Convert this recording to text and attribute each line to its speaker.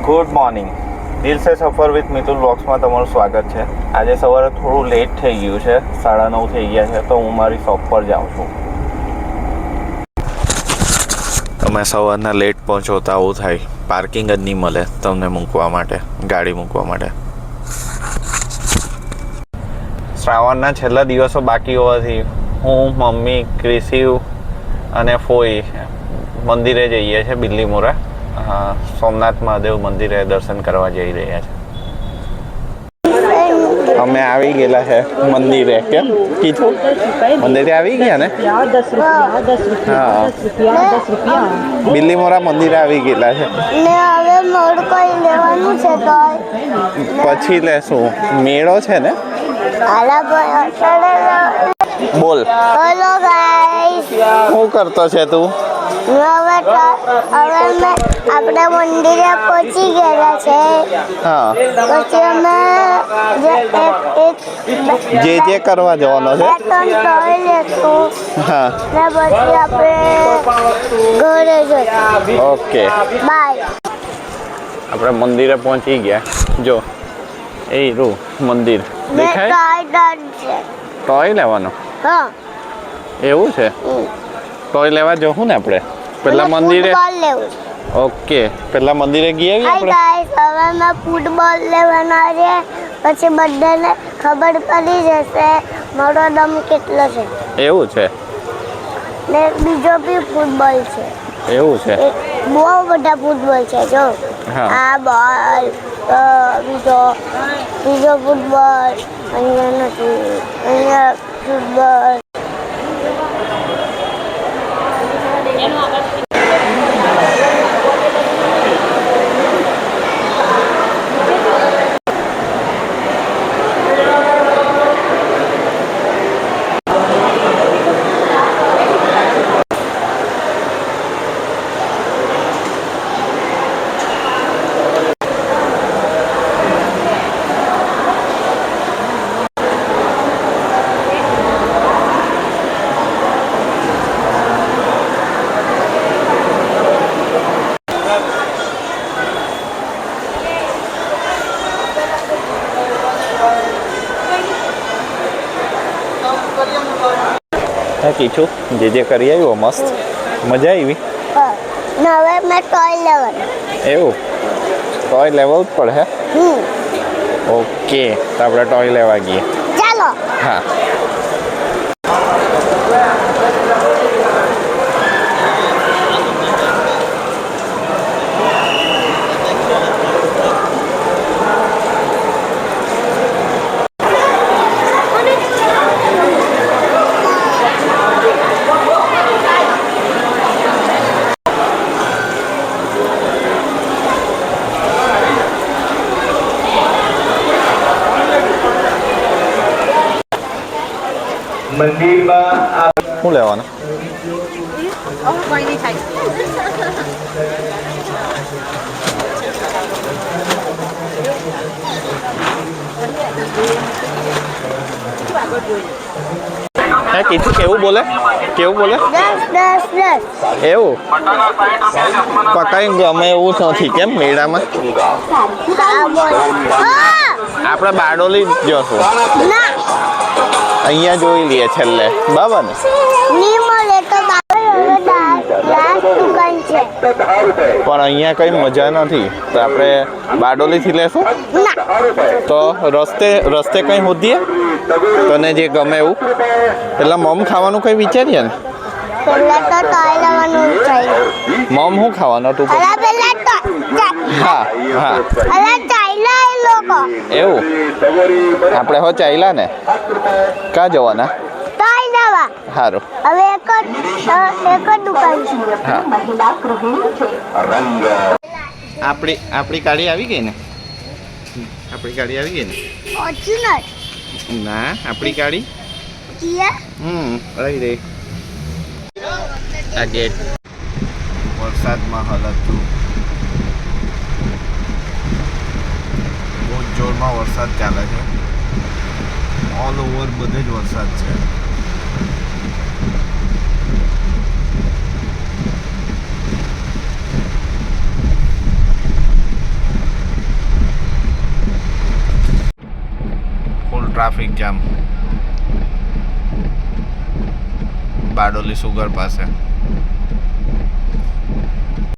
Speaker 1: Good morning. દિલ સે સફર વિથ મિતુલ બ્લોગ્સમાં તમારું સ્વાગત છે. આજે સવારે થોડું લેટ થઈ ગયું છે, 9:30 થઈ ગયા છે, તો હું મારી શોપ પર જાઉં છું. તમે સવારના લેટ પહોંચો તો આવું થાય, પાર્કિંગ જ નહીં મળે તમને મૂકવા માટે, ગાડી મૂકવા માટે. શ્રાવણના છેલ્લા દિવસો બાકી હોવાથી હું, મમ્મી, ક્રિશિવ અને ફોઈ મંદિરે જઈએ છીએ બિલ્લીમોરા. સોમનાથ મહાદેવ મંદિરે દર્શન કરવા જઈ રહ્યા છે. અમે આવી ગયેલા છે મંદિરે. કેમ કીધું મંદિરે આવી ગયા ને? હા, બિલ્લીમોરા મંદિરે આવી ગયેલા છે. પછી લેશું. મેળો છે ને? બોલ. Hello guys. શું કરતો છે તું?
Speaker 2: આપણે મંદિરે પહોંચી ગયા છે.
Speaker 1: હા,
Speaker 2: પછી અમે
Speaker 1: જે કરવા જવાનો છે. હા,
Speaker 2: ને પછી આપણે ઘરે જઈશું.
Speaker 1: Okay,
Speaker 2: bye.
Speaker 1: આપણે મંદિરે પહોંચી ગયા. જો એ રૂ મંદિર દેખાય. ટોય લેવાનો?
Speaker 2: હા,
Speaker 1: એવું છે. ટોય લેવા જવું ને આપણે પેલા મંદિરે. ઓકે, પેલા મંદિરે ગયા આપણે.
Speaker 2: હવે મેં ફૂટબોલ લેવાના છે. પછી બધાને ખબર પડી જશે મારો દમ કેટલો છે.
Speaker 1: એવું છે.
Speaker 2: ને બીજો બી ફૂટબોલ છે.
Speaker 1: એવું છે.
Speaker 2: બહુ બધા ફૂટબોલ છે. જો આ બોલ, બીજો ફૂટબોલ, અહીંયા નથી, અહીંયા ફૂટબોલ.
Speaker 1: હા કીધું જે કરી આવ્યો મસ્ત, મજા આવી.
Speaker 2: હવે મેં ટોય લેવાનું.
Speaker 1: એવું ટોય લેવલ પર હે? ઓકે, તો આપણે ટોય લેવા ગઈએ.
Speaker 2: ચાલો.
Speaker 1: હા. મંદિરમાં શું લેવાનું? હે કીધું કેવું બોલે? કેવું બોલે?
Speaker 2: 10.
Speaker 1: એવું પકાઈ ગમે એવું નથી કેમ મેળામાં? આપણે બારડોલી જશું. અહીંયા જોઈ લઈએ છેલ્લે, બરાબર ને? પણ અહીંયા કઈ મજા નથી, તો આપણે બારડોલીથી લેશું. તો રસ્તે કઈ શોધીએ તને જે ગમે એવું. પેલા મમ ખાવાનું કઈ વિચારીએ ને. મમ શું ખાવાનું તું? હા હા, એવું આપણે હો ચાલ્યા ને. ક્યાં જવાના? સારું.
Speaker 2: હવે એક જ દુકાન છે.
Speaker 1: આપણી ગાડી આવી ગઈ ને? આપણી ગાડી આવી ગઈ ને?
Speaker 2: ફોર્ચ્યુનર
Speaker 1: ના, આપણી ગાડી આવી રહી. આ ગેટ વરસાદમાં હલતું. બહુ જોરમાં વરસાદ ચાલે છે. ઓલ ઓવર બધે જ વરસાદ છે. ટ્રાફિક જામ બારડોલી સુગર પાસે.